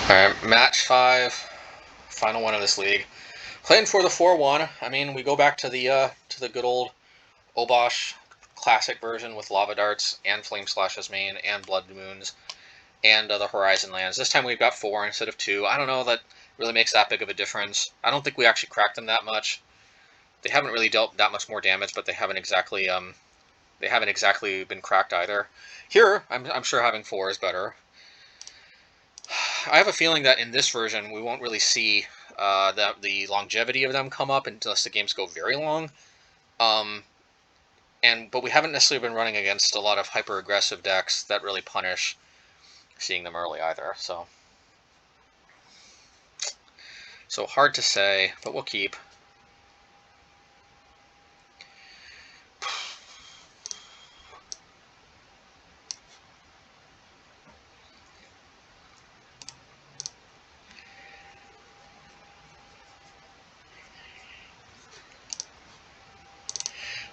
Alright, match 5, final one of this league. Playing for the 4-1. I mean, we go back to the good old Obosh classic version with Lava Darts and Flame Slash as main and Blood Moons and the Horizon Lands. This time we've got 4 instead of 2. I don't know that really makes that big of a difference. I don't think we actually cracked them that much. They haven't really dealt that much more damage, but they haven't exactly been cracked either. Here, I'm sure having 4 is better. I have a feeling that in this version we won't really see the longevity of them come up unless the games go very long. But we haven't necessarily been running against a lot of hyper-aggressive decks that really punish seeing them early either. So hard to say, but we'll keep.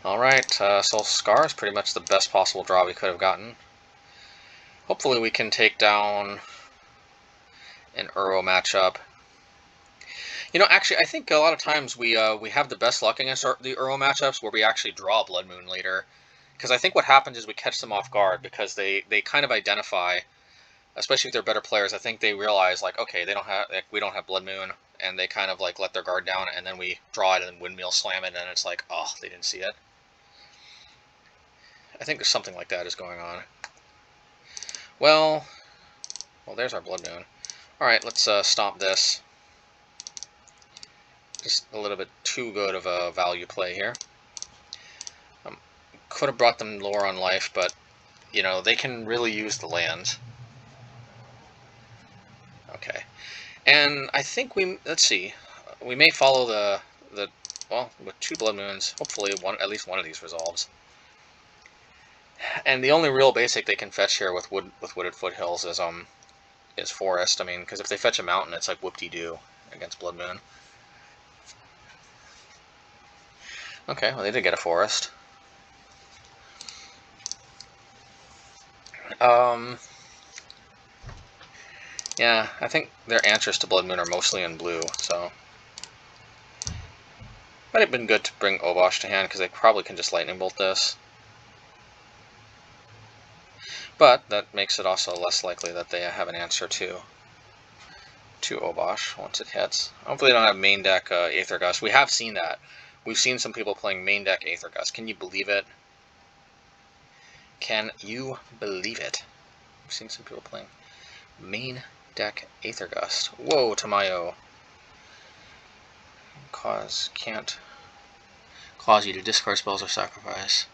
Alright, so Scar is pretty much the best possible draw we could have gotten. Hopefully we can take down an Uro matchup. You know, actually, I think a lot of times we have the best luck against the Uro matchups where we actually draw Blood Moon later. Because I think what happens is we catch them off guard because they kind of identify, especially if they're better players, I think they realize, like, okay, we don't have Blood Moon, and they kind of, like, let their guard down, and then we draw it and windmill slam it, and it's like, oh, they didn't see it. I think there's something like that is going on. Well, there's our Blood Moon. Alright, let's stomp this. Just a little bit too good of a value play here. Could have brought them lower on life, but, you know, they can really use the land. Okay. And I think let's see, we may follow well, with 2 Blood Moons, hopefully at least one of these resolves. And the only real basic they can fetch here with Wooded Foothills is Forest. I mean, because if they fetch a mountain, it's like whoop-de-doo against Blood Moon. Okay, well, they did get a Forest. Yeah, I think their answers to Blood Moon are mostly in blue, so might have been good to bring Obosh to hand, because they probably can just Lightning Bolt this. But that makes it also less likely that they have an answer to Obosh once it hits. Hopefully they don't have main deck Aether Gust. We have seen that. We've seen some people playing main deck Aether Gust. Can you believe it? Can you believe it? We've seen some people playing main deck Aether Gust. Whoa, Tamayo. Can't cause you to discard spells or sacrifice.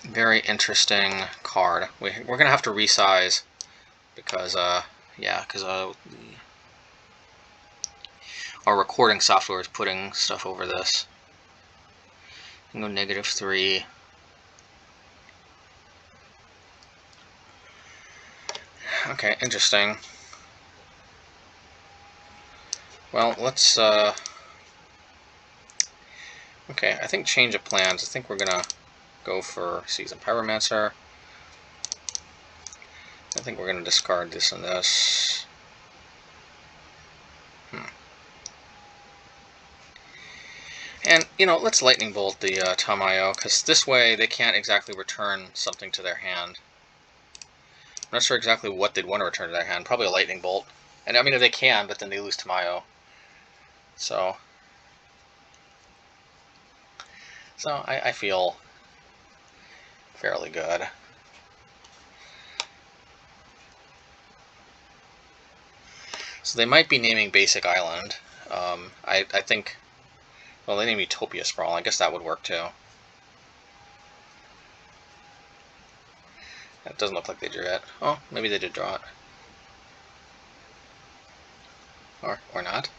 Very interesting card. We're going to have to resize because, our recording software is putting stuff over this. I'm going to go -3. Okay, interesting. Well, let's, okay, I think change of plans. I think we're going to go for Seasoned Pyromancer. I think we're going to discard this and this. And, you know, let's Lightning Bolt the Tamayo, because this way they can't exactly return something to their hand. I'm not sure exactly what they'd want to return to their hand. Probably a Lightning Bolt. And I mean, if they can, but then they lose Tamayo. So I feel fairly good. So they might be naming Basic Island. I think, well, they name Utopia Sprawl. I guess that would work too. It doesn't look like they drew it. Oh, maybe they did draw it. Or not.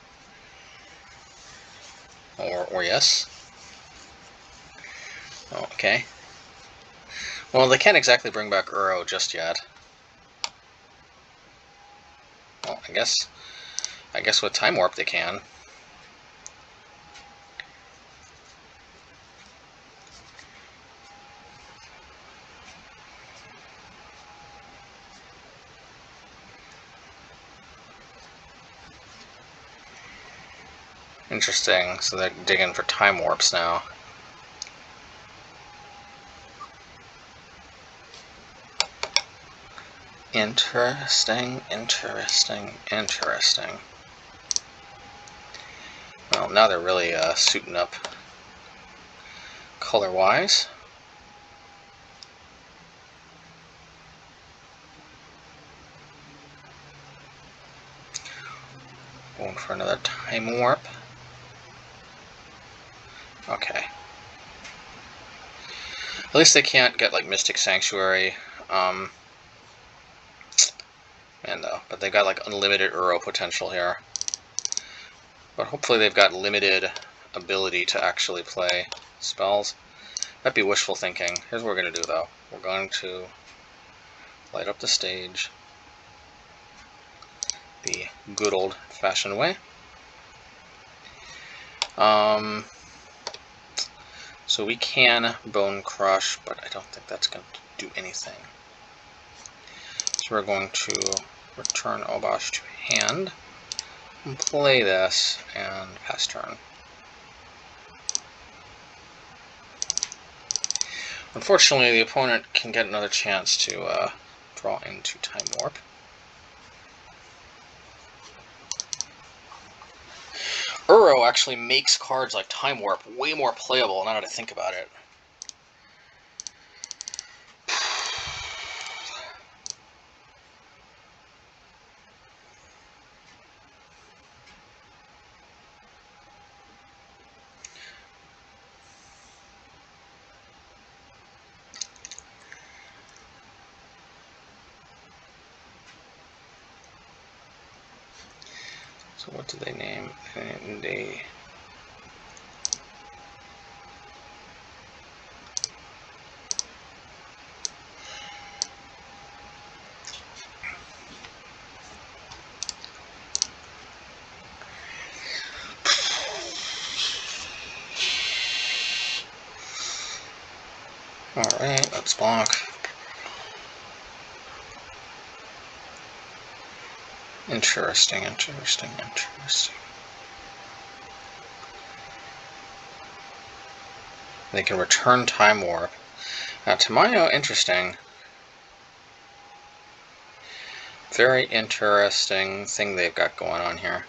Or yes. Oh, okay. Well, they can't exactly bring back Uro just yet. Well, I guess with Time Warp they can. Interesting. So they're digging for time warps now. Interesting, interesting, interesting. Well, now they're really suiting up color-wise. Going for another time warp. Okay. At least they can't get like Mystic Sanctuary. But they've got like unlimited Uro potential here. But hopefully they've got limited ability to actually play spells. That'd be wishful thinking. Here's what we're going to do though. We're going to light up the stage the good old-fashioned way. So we can Bone Crush, but I don't think that's going to do anything. So we're going to return Obosh to hand, and play this, and pass turn. Unfortunately, the opponent can get another chance to draw into Time Warp. Uro actually makes cards like Time Warp way more playable now that I think about it. So what do they name? They Alright, let's block. Interesting, interesting, interesting. They can return Time Warp. Now, Tamayo, interesting. Very interesting thing they've got going on here.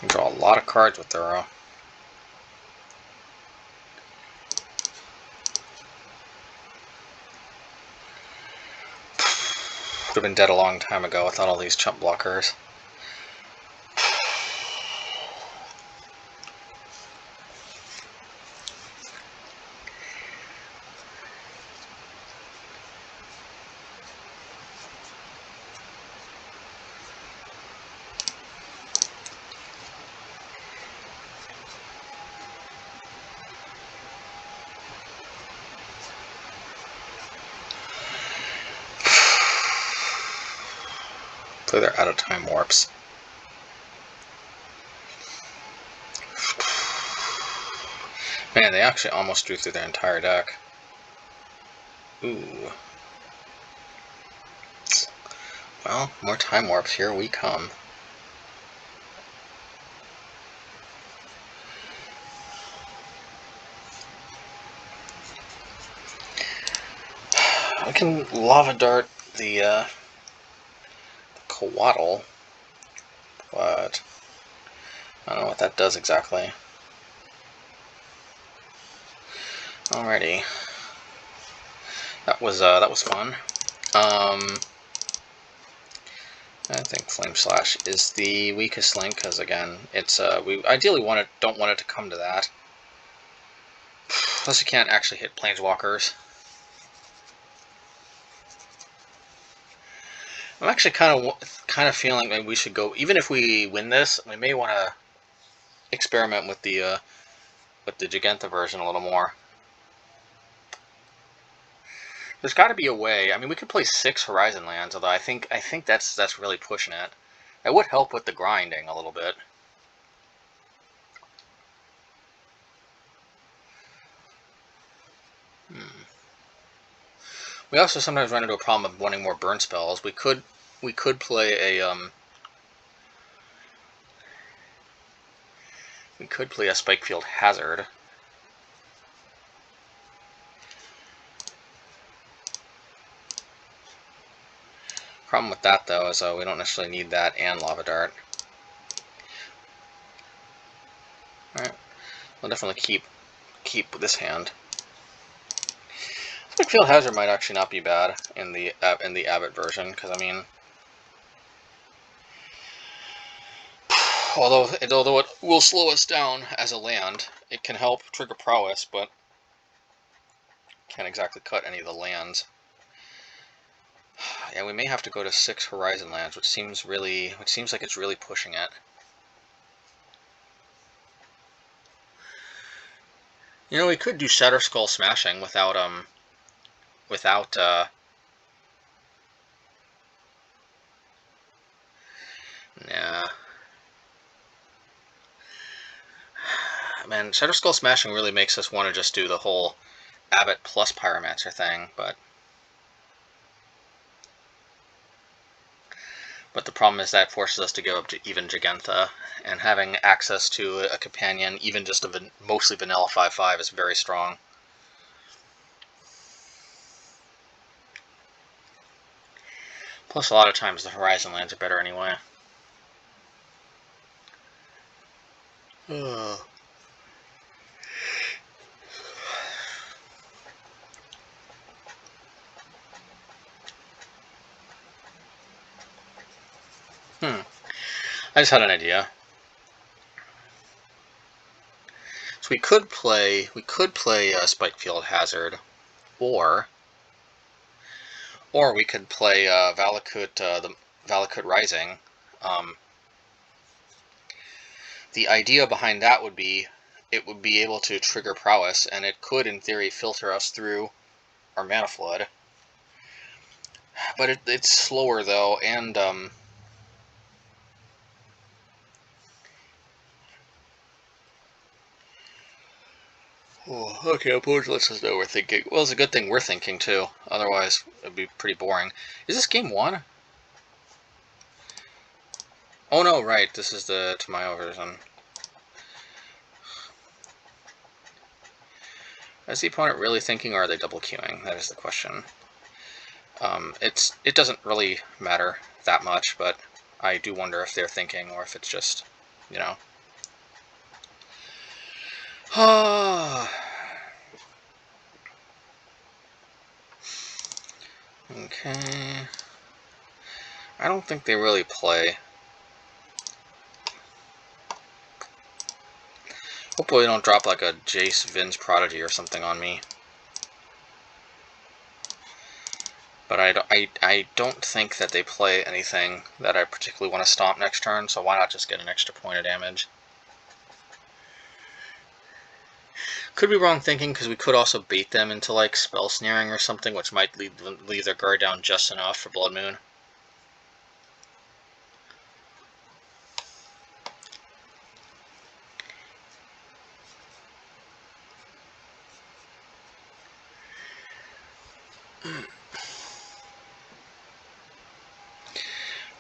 You draw a lot of cards with Uro. Would have been dead a long time ago without all these chump blockers. So they're out of Time Warps. Man, they actually almost drew through their entire deck. Ooh. Well, more Time Warps. Here we come. I can Lava Dart the Coatl, but I don't know what that does exactly. Alrighty, that was fun. I think Flame Slash is the weakest link because again, it's we ideally don't want it to come to that. Plus, you can't actually hit Planeswalkers. I'm actually kind of feeling like we should go. Even if we win this, we may want to experiment with the Giganta version a little more. There's got to be a way. I mean, we could play 6 Horizon lands, although I think that's really pushing it. It would help with the grinding a little bit. We also sometimes run into a problem of wanting more burn spells. We could play a Spikefield Hazard. Problem with that though is we don't necessarily need that and Lava Dart. Alright, we'll definitely keep this hand. Spikefield Hazard might actually not be bad in the Abbott version, because I mean, although it will slow us down as a land, it can help trigger Prowess, but can't exactly cut any of the lands. Yeah, we may have to go to 6 Horizon lands, which seems like it's really pushing it. You know, we could do Shatter Skull Smashing without nah. Man, Shatter Skull Smashing really makes us want to just do the whole Abbott plus Pyromancer thing, but the problem is that forces us to give up to even Gigantha, and having access to a companion, even just a mostly vanilla 5/5, is very strong. Plus, a lot of times the Horizon lands are better anyway. I just had an idea. So we could play Spikefield Hazard, or we could play Valakut, the Valakut Rising. The idea behind that would be it would be able to trigger Prowess, and it could, in theory, filter us through our Mana Flood. But it's slower though, and oh, okay, Obosh lets us know we're thinking. Well, it's a good thing we're thinking too. Otherwise, it'd be pretty boring. Is this game 1? Oh no, right. This is the Tamayo version. Is the opponent really thinking, or are they double queuing? That is the question. It doesn't really matter that much, but I do wonder if they're thinking, or if it's just, you know. Okay. I don't think they really play. Hopefully they don't drop like a Jace Vin's Prodigy or something on me. But I don't think that they play anything that I particularly want to stomp next turn, so why not just get an extra point of damage? Could be wrong thinking, because we could also bait them into like Spell Snaring or something, which might leave their guard down just enough for Blood Moon.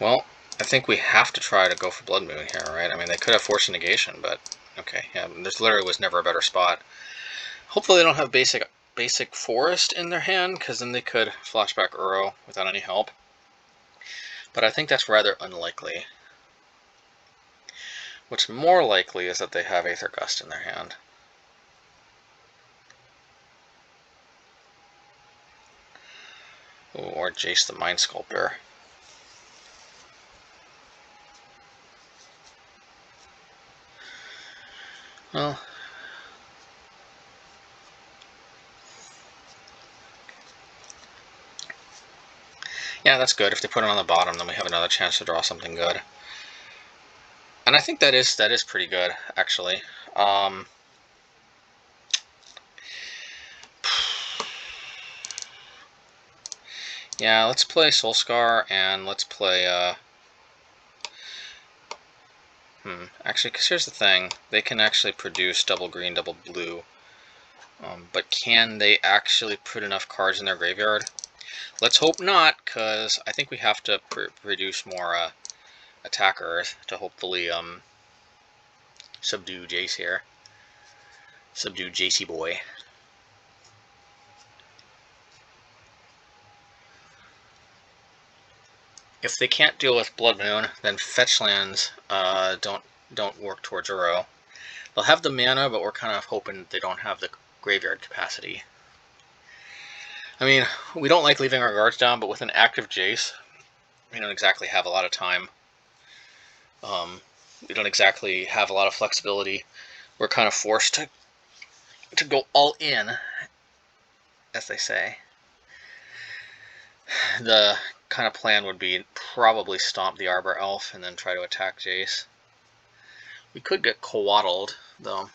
Well, I think we have to try to go for Blood Moon here, right? I mean, they could have Force Negation, but okay, yeah, this literally was never a better spot. Hopefully they don't have basic Forest in their hand, because then they could flashback Uro without any help. But I think that's rather unlikely. What's more likely is that they have Aether Gust in their hand. Ooh, or Jace the Mind Sculptor. Well, yeah, that's good. If they put it on the bottom, then we have another chance to draw something good. And I think that is pretty good, actually. Yeah, let's play Soulscar, and let's play, actually, because here's the thing. They can actually produce double green, double blue. But can they actually put enough cards in their graveyard? Let's hope not, because I think we have to produce more attackers to hopefully subdue Jace here. Subdue Jacey boy. If they can't deal with Blood Moon, then fetch lands don't work towards Uro. They'll have the mana, but we're kind of hoping they don't have the graveyard capacity. I mean, we don't like leaving our guards down, but with an active Jace, we don't exactly have a lot of time. We don't exactly have a lot of flexibility. We're kind of forced to go all in, as they say. The kind of plan would be probably stomp the Arbor Elf and then try to attack Jace. We could get coaddled, though.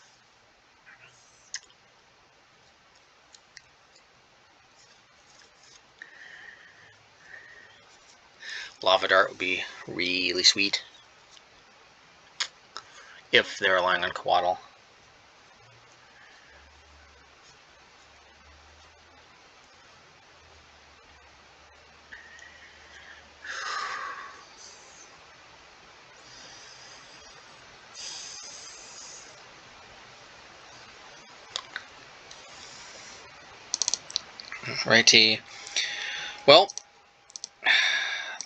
Lava Dart would be really sweet if they're relying on coaddle. Righty. Well,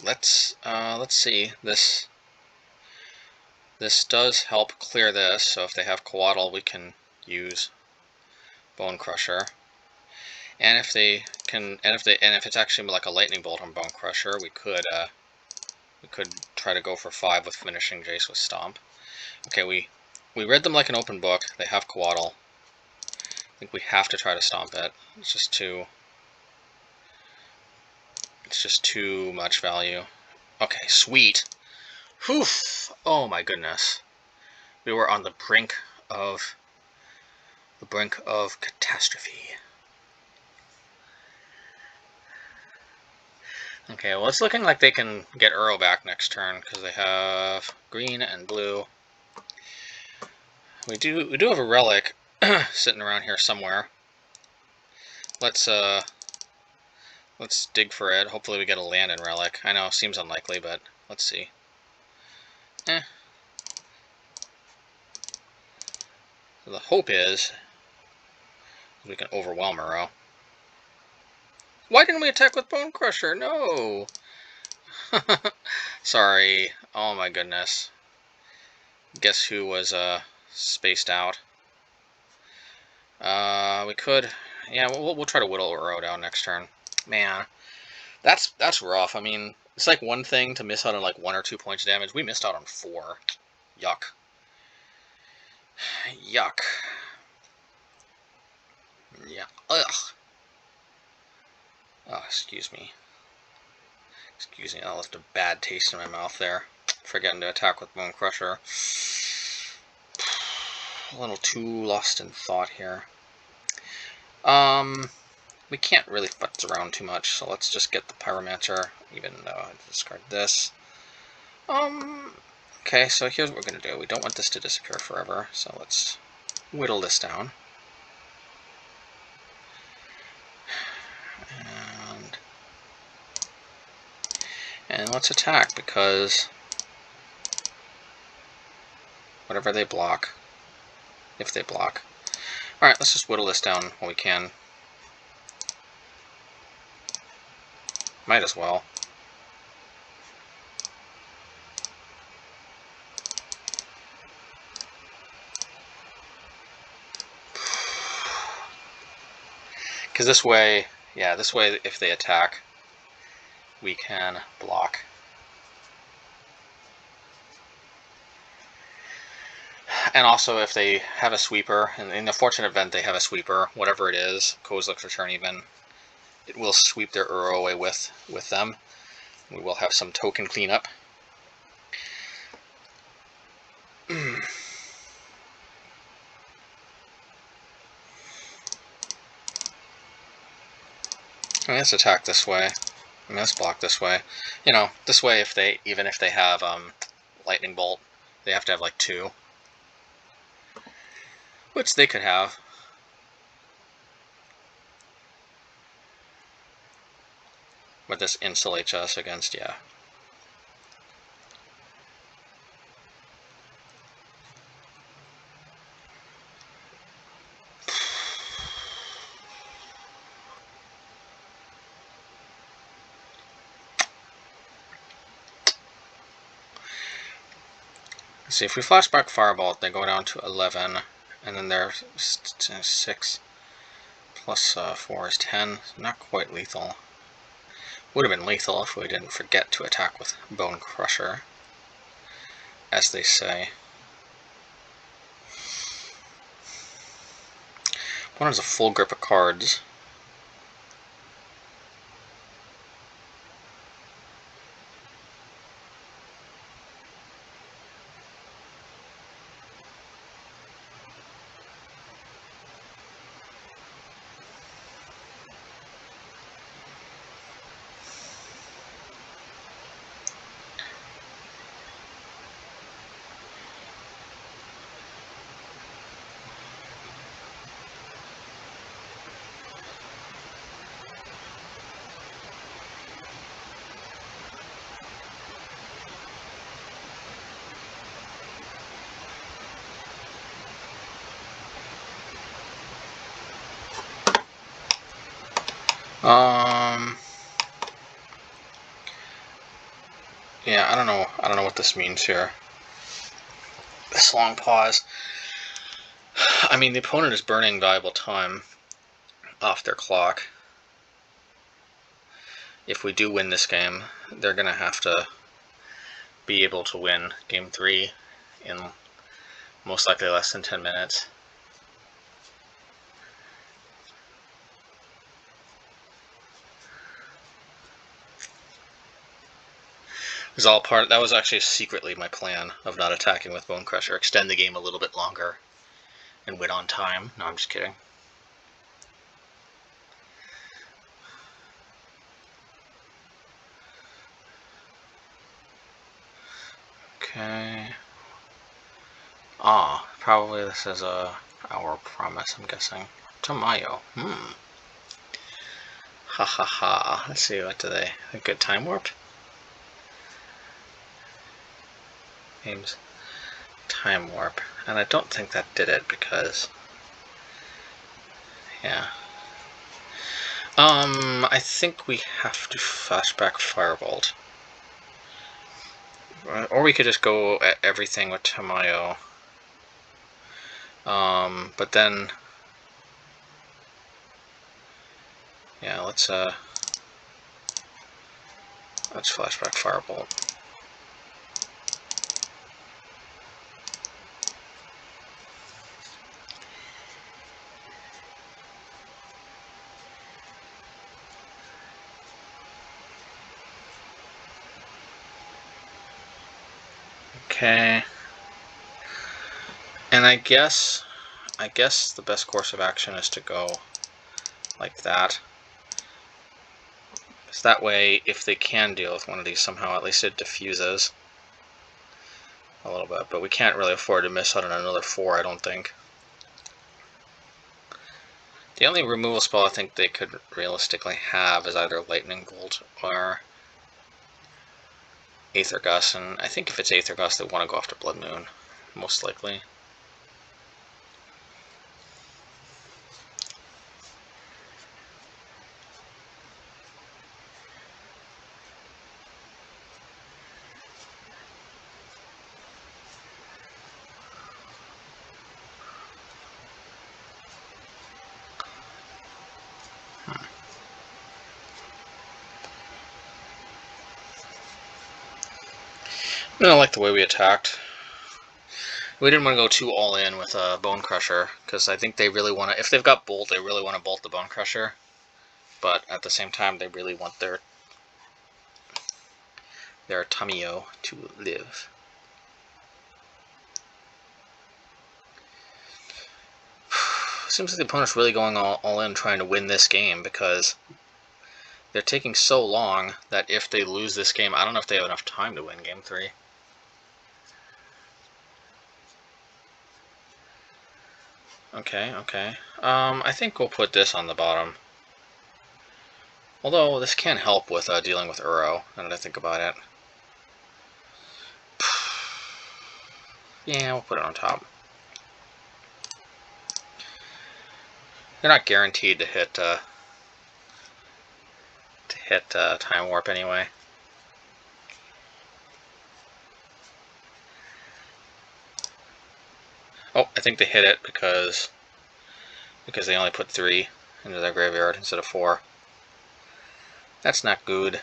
let's see. This does help clear this. So if they have coaddle, we can use Bonecrusher. And if they can, and if it's actually like a lightning bolt on Bonecrusher, we could try to go for 5 with finishing Jace with Stomp. Okay, we read them like an open book. They have coaddle. I think we have to try to stomp it. It's just too much value. Okay, sweet. Whew. Oh my goodness. We were on the brink of catastrophe. Okay, well, it's looking like they can get Uro back next turn because they have green and blue. We do have a relic sitting around here somewhere. Let's dig for it. Hopefully we get a land in relic. I know, seems unlikely, but let's see. So the hope is we can overwhelm Uro. Why didn't we attack with Bonecrusher? No! Sorry. Oh my goodness. Guess who was spaced out? We could... Yeah, we'll try to whittle Uro down next turn. Man, that's rough. I mean, it's like one thing to miss out on like 1 or 2 points of damage. We missed out on 4. Yuck. Yuck. Yeah. Ugh. Oh, excuse me. Excuse me, I left a bad taste in my mouth there. Forgetting to attack with Bonecrusher. A little too lost in thought here. We can't really futz around too much, so let's just get the Pyromancer, even though I discard this. Okay, so here's what we're going to do. We don't want this to disappear forever, so let's whittle this down. And let's attack, because whatever they block, if they block. Alright, let's just whittle this down while we can. Might as well. Because this way, yeah, this way if they attack, we can block. And also if they have a sweeper, and in the fortunate event they have a sweeper, whatever it is, Kozilek's Return even, it will sweep their Uro away with them. We will have some token cleanup. Let's attack this way. And let's block this way. You know, this way even if they have lightning bolt, they have to have like 2. Which they could have. but this insulates us against, yeah. See, if we flashback Firebolt, they go down to 11, and then they're 6 plus 4 is 10. Not quite lethal. Would have been lethal if we didn't forget to attack with Bonecrusher, as they say. One has a full grip of cards. Yeah, I don't know what this means here. This long pause. I mean, the opponent is burning valuable time off their clock. If we do win this game, they're going to have to be able to win Game 3 in most likely less than 10 minutes. That was actually secretly my plan of not attacking with Bonecrusher. Extend the game a little bit longer and win on time. No, I'm just kidding. Okay. Probably this is our promise, I'm guessing. Tamayo. Ha ha ha. Let's see, what do they get time warped? Games time warp. And I don't think that did it because, yeah. I think we have to flashback Firebolt. Or we could just go at everything with Tamayo. But then, yeah, let's flashback Firebolt. Okay. And I guess the best course of action is to go like that. Because that way, if they can deal with one of these somehow, at least it diffuses a little bit. But we can't really afford to miss out on another 4, I don't think. The only removal spell I think they could realistically have is either Lightning Bolt or Aether Gust. And I think if it's Aether Gust, they want to go after Blood Moon, most likely. I don't like the way we attacked. We didn't want to go too all in with a Bonecrusher, because I think they really want to, if they've got Bolt, they really want to bolt the Bonecrusher. But at the same time, they really want their Tamayo to live. Seems like the opponent's really going all in trying to win this game, because they're taking so long that if they lose this game, I don't know if they have enough time to win Game 3. Okay. I think we'll put this on the bottom. Although this can help with dealing with Uro, now that I think about it. Yeah, we'll put it on top. They're not guaranteed to hit Time Warp anyway. Oh, I think they hit it because they only put 3 into their graveyard instead of 4. That's not good.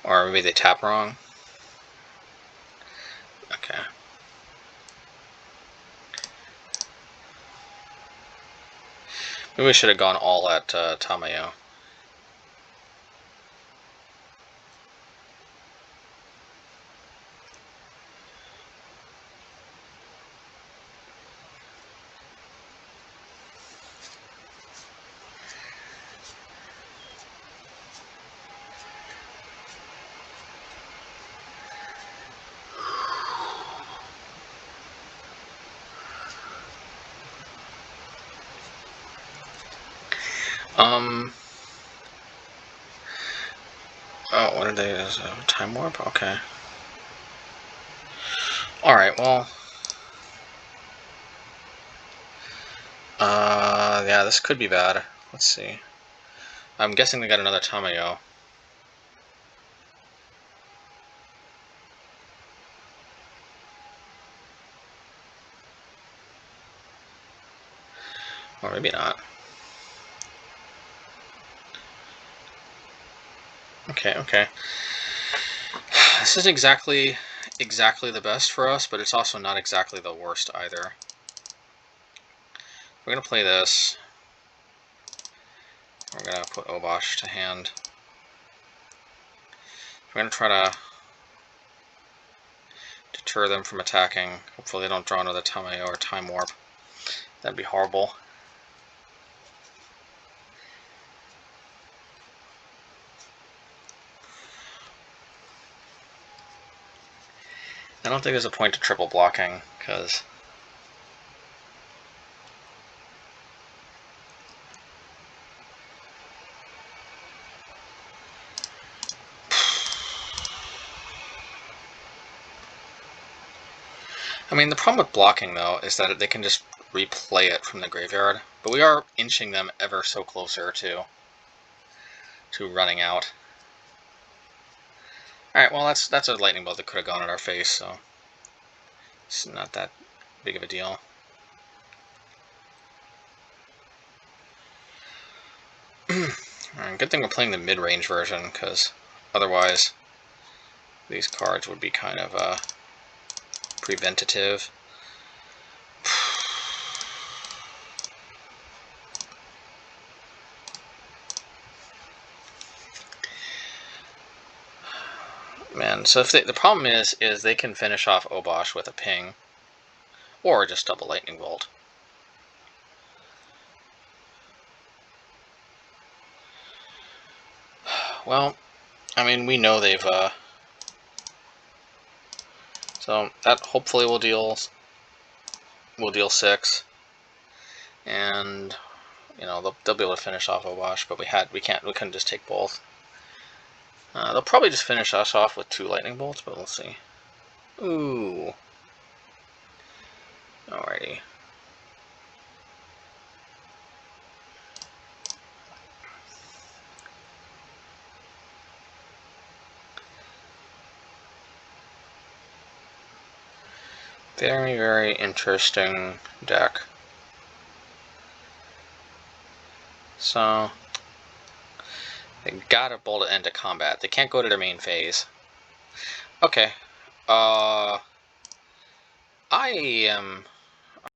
Or maybe they tap wrong. Okay. Maybe we should have gone all at Tamayo. Oh, what did they use? Time Warp? Okay. Alright, well. Yeah, this could be bad. Let's see. I'm guessing they got another Tamayo. Or maybe not. Okay. This isn't exactly the best for us, but it's also not exactly the worst either. We're gonna play this. We're gonna put Obosh to hand. We're gonna try to deter them from attacking. Hopefully they don't draw another Tamayo or Time Warp. That'd be horrible. I don't think there's a point to triple blocking, because I mean, the problem with blocking, though, is that they can just replay it from the graveyard. But we are inching them ever so closer to running out. Alright, well, that's a lightning bolt that could have gone at our face, so it's not that big of a deal. Alright, good thing we're playing the mid-range version, because otherwise these cards would be kind of preventative. Man, so if the problem is they can finish off Obosh with a ping, or just double lightning bolt. Well, I mean, we know they've so that hopefully will deal 6, and you know they'll be able to finish off Obosh, but we couldn't just take both. They'll probably just finish us off with 2 lightning bolts, but we'll see. Ooh. Alrighty. Very, very interesting deck. So they gotta bolt it into combat. They can't go to their main phase. Okay. I am